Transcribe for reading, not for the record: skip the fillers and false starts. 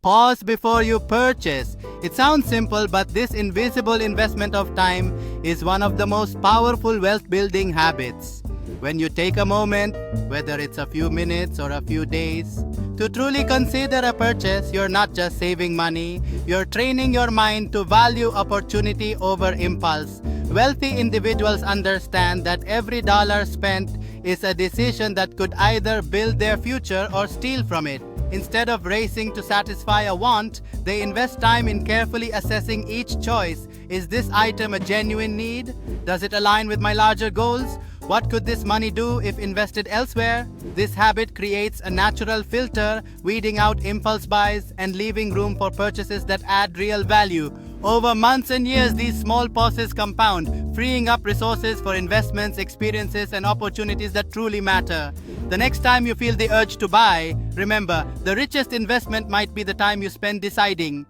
Pause before you purchase. It sounds simple, but this invisible investment of time is one of the most powerful wealth building habits. When you take a moment, whether it's a few minutes or a few days, to truly consider a purchase, you're not just saving money, you're training your mind to value opportunity over impulse. Wealthy individuals understand that every dollar spent is a decision that could either build their future or steal from it. Instead of racing to satisfy a want, they invest time in carefully assessing each choice. Is this item a genuine need? Does it align with my larger goals? What could this money do if invested elsewhere? This habit creates a natural filter, weeding out impulse buys and leaving room for purchases that add real value. Over months and years, these small pauses compound, freeing up resources for investments, experiences, and opportunities that truly matter. The next time you feel the urge to buy, remember, the richest investment might be the time you spend deciding.